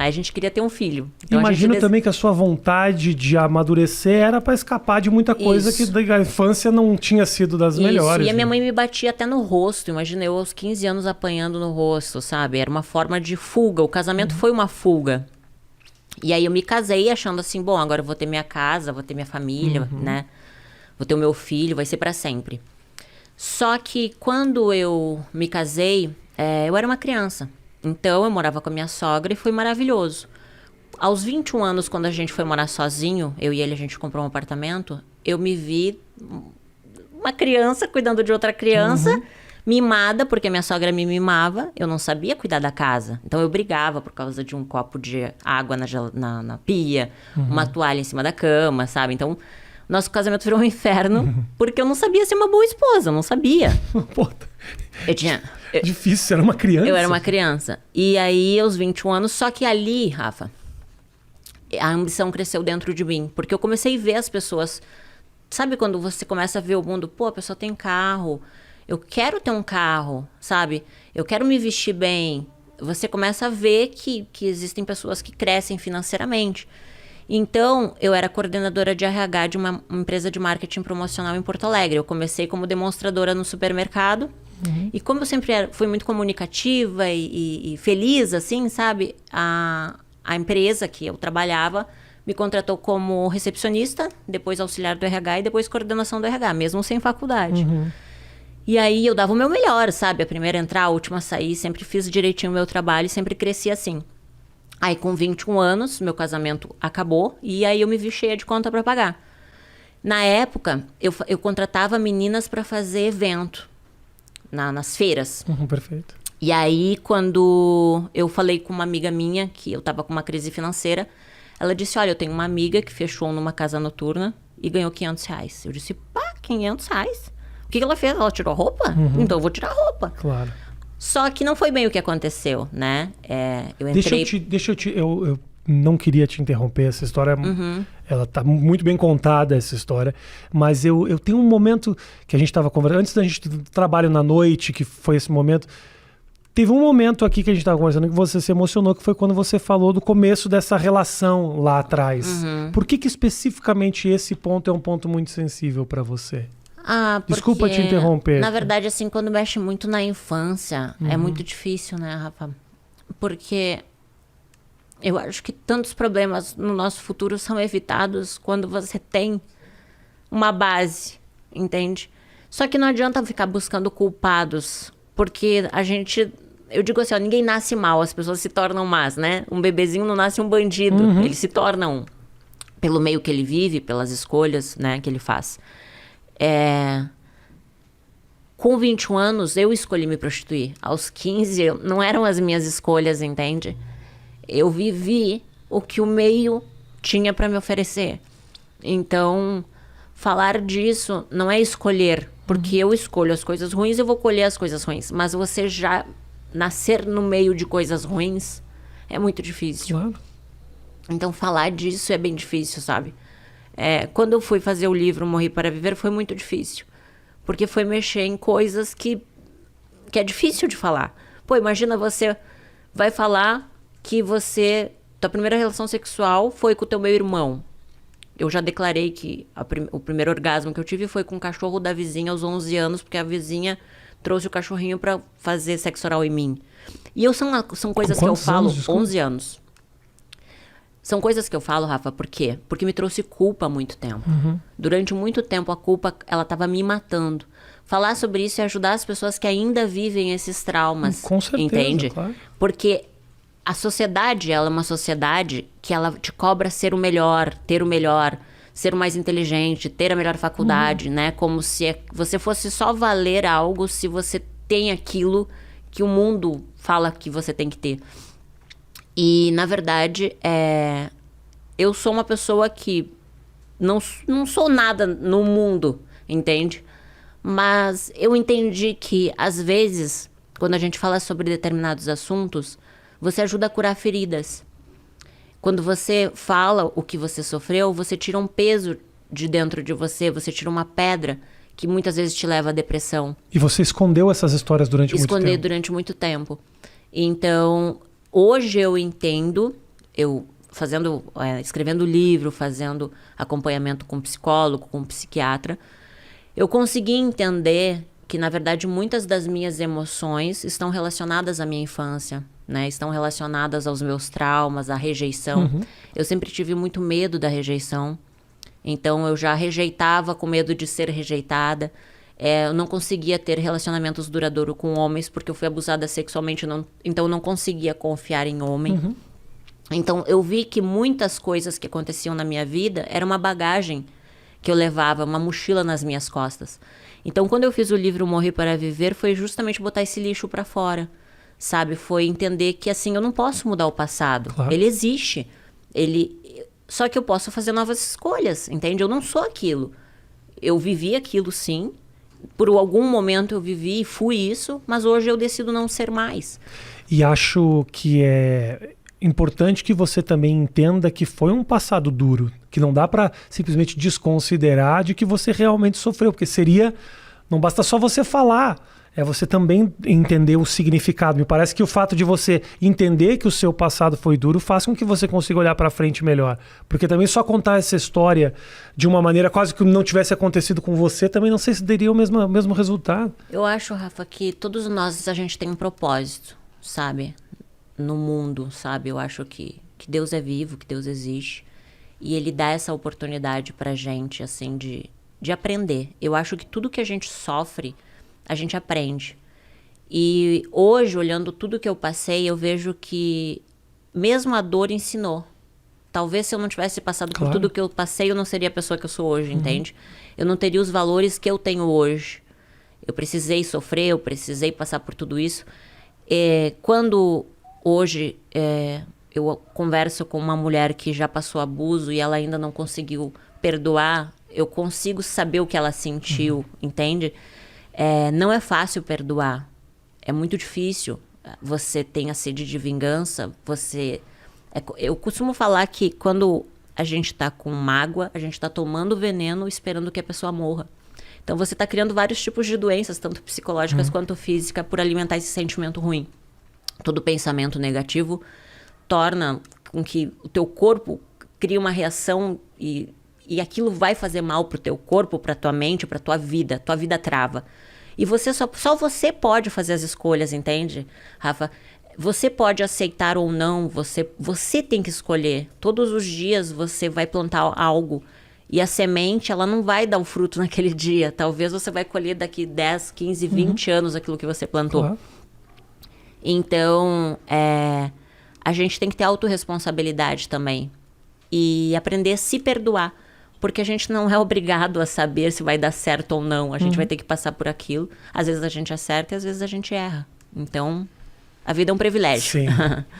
Aí a gente queria ter um filho. Então, Imagino também que a sua vontade de amadurecer era para escapar de muita coisa que da infância não tinha sido das melhores. E a minha mãe me batia até no rosto. Imagina eu aos 15 anos apanhando no rosto, sabe? Era uma forma de fuga. O casamento foi uma fuga. E aí eu me casei achando assim, bom, agora eu vou ter minha casa, vou ter minha família, né? Vou ter o meu filho, vai ser para sempre. Só que quando eu me casei, eu era uma criança. Então eu morava com a minha sogra e foi maravilhoso. Aos 21 anos, quando a gente foi morar sozinho, eu e ele, a gente comprou um apartamento, eu me vi uma criança cuidando de outra criança, mimada, porque minha sogra me mimava. Eu não sabia cuidar da casa. Então eu brigava por causa de um copo de água na pia, uma toalha em cima da cama, sabe? Então, nosso casamento virou um inferno, porque eu não sabia ser uma boa esposa, eu não sabia. Pô, difícil, você era uma criança. Eu era uma criança. E aí, aos 21 anos, só que ali, Rafa, a ambição cresceu dentro de mim. Porque eu comecei a ver as pessoas... Sabe quando você começa a ver o mundo? Pô, a pessoa tem carro. Eu quero ter um carro, sabe? Eu quero me vestir bem. Você começa a ver que existem pessoas que crescem financeiramente. Então, eu era coordenadora de RH de uma empresa de marketing promocional em Porto Alegre. Eu comecei como demonstradora no supermercado. E como eu sempre fui muito comunicativa e feliz, assim, sabe? A empresa que eu trabalhava me contratou como recepcionista, depois auxiliar do RH e depois coordenação do RH, mesmo sem faculdade. E aí eu dava o meu melhor, sabe? A primeira a entrar, a última a sair, sempre fiz direitinho o meu trabalho e sempre cresci assim. Aí com 21 anos, meu casamento acabou e aí eu me vi cheia de conta para pagar. Na época, eu contratava meninas para fazer evento nas feiras. Perfeito. E aí, quando eu falei com uma amiga minha, que eu tava com uma crise financeira, ela disse, olha, eu tenho uma amiga que fechou numa casa noturna e ganhou R$500. Eu disse, pá, R$500? O que ela fez? Ela tirou a roupa? Então eu vou tirar a roupa. Claro. Só que não foi bem o que aconteceu, né? Eu entrei... Eu não queria te interromper, essa história, ela tá muito bem contada, essa história, mas eu tenho um momento que a gente estava conversando, antes da gente trabalho na noite, que foi esse momento, teve um momento aqui que a gente estava conversando que você se emocionou, que foi quando você falou do começo dessa relação lá atrás. Por que especificamente esse ponto é um ponto muito sensível para você? Desculpa te interromper. Na verdade, assim, quando mexe muito na infância, é muito difícil, né, Rafa? Porque eu acho que tantos problemas no nosso futuro são evitados quando você tem uma base, entende? Só que não adianta ficar buscando culpados, porque eu digo assim, ó, ninguém nasce mal, as pessoas se tornam más, né? Um bebezinho não nasce um bandido, ele se torna um. Pelo meio que ele vive, pelas escolhas, né, que ele faz. Com 21 anos, eu escolhi me prostituir. Aos 15, não eram as minhas escolhas, entende? Eu vivi o que o meio tinha para me oferecer. Então, falar disso não é escolher, porque eu escolho as coisas ruins, eu vou colher as coisas ruins. Mas você já nascer no meio de coisas ruins é muito difícil. Claro. Então, falar disso é bem difícil, sabe? Quando eu fui fazer o livro Morri para Viver, foi muito difícil. Porque foi mexer em coisas que é difícil de falar. Pô, imagina você vai falar que tua primeira relação sexual foi com o teu meu irmão. Eu já declarei que o primeiro orgasmo que eu tive foi com o cachorro da vizinha aos 11 anos, porque a vizinha trouxe o cachorrinho pra fazer sexo oral em mim. E são coisas que eu falo, 11 anos. São coisas que eu falo, Rafa, por quê? Porque me trouxe culpa há muito tempo. Durante muito tempo, a culpa, ela tava me matando. Falar sobre isso e ajudar as pessoas que ainda vivem esses traumas. Com certeza, entende? Claro. Porque a sociedade, ela é uma sociedade que ela te cobra ser o melhor, ter o melhor, ser o mais inteligente, ter a melhor faculdade, né? Como se você fosse só valer algo se você tem aquilo que o mundo fala que você tem que ter. E, na verdade, eu sou uma pessoa que não sou nada no mundo, entende? Mas eu entendi que, às vezes, quando a gente fala sobre determinados assuntos, você ajuda a curar feridas. Quando você fala o que você sofreu, você tira um peso de dentro de você, você tira uma pedra que muitas vezes te leva à depressão. E você escondeu essas histórias durante muito tempo? Esconder durante muito tempo. Então, hoje eu entendo escrevendo livro, fazendo acompanhamento com psicólogo, com psiquiatra, eu consegui entender que, na verdade, muitas das minhas emoções estão relacionadas à minha infância, né? Estão relacionadas aos meus traumas, à rejeição. Eu sempre tive muito medo da rejeição. Então, eu já rejeitava com medo de ser rejeitada. Eu não conseguia ter relacionamentos duradouros com homens, porque eu fui abusada sexualmente, então eu não conseguia confiar em homem. Então, eu vi que muitas coisas que aconteciam na minha vida era uma bagagem que eu levava, uma mochila nas minhas costas. Então, quando eu fiz o livro Morrer para Viver, foi justamente botar esse lixo para fora, sabe? Foi entender que, assim, eu não posso mudar o passado. Claro. Ele existe. Só que eu posso fazer novas escolhas, entende? Eu não sou aquilo. Eu vivi aquilo, sim. Por algum momento eu vivi e fui isso, mas hoje eu decido não ser mais. E acho que é importante que você também entenda que foi um passado duro, que não dá para simplesmente desconsiderar de que você realmente sofreu, porque não basta só você falar, é você também entender o significado. Me parece que o fato de você entender que o seu passado foi duro faz com que você consiga olhar para frente melhor, porque também só contar essa história de uma maneira quase que não tivesse acontecido com você, também não sei se daria o mesmo resultado. Eu acho, Rafa, que todos nós, a gente tem um propósito, sabe? No mundo, sabe? Eu acho que Deus é vivo, que Deus existe. E Ele dá essa oportunidade pra gente, assim, de aprender. Eu acho que tudo que a gente sofre, a gente aprende. E hoje, olhando tudo que eu passei, eu vejo que mesmo a dor ensinou. Talvez se eu não tivesse passado por tudo que eu passei, eu não seria a pessoa que eu sou hoje, entende? Eu não teria os valores que eu tenho hoje. Eu precisei sofrer, eu precisei passar por tudo isso. Quando hoje eu converso com uma mulher que já passou abuso e ela ainda não conseguiu perdoar, eu consigo saber o que ela sentiu, entende? Não é fácil perdoar. É muito difícil. Você tem a sede de vingança, eu costumo falar que quando a gente tá com mágoa, a gente tá tomando veneno esperando que a pessoa morra. Então você tá criando vários tipos de doenças, tanto psicológicas quanto físicas, por alimentar esse sentimento ruim. Todo pensamento negativo torna com que o teu corpo crie uma reação e aquilo vai fazer mal pro teu corpo, pra tua mente, pra tua vida trava. E você só você pode fazer as escolhas, entende, Rafa? Você pode aceitar ou não, você tem que escolher. Todos os dias você vai plantar algo e a semente, ela não vai dar um fruto naquele dia. Talvez você vai colher daqui 10, 15, 20 anos aquilo que você plantou. Claro. Então, a gente tem que ter autorresponsabilidade também. E aprender a se perdoar. Porque a gente não é obrigado a saber se vai dar certo ou não. A gente vai ter que passar por aquilo. Às vezes a gente acerta e às vezes a gente erra. Então, a vida é um privilégio. Sim.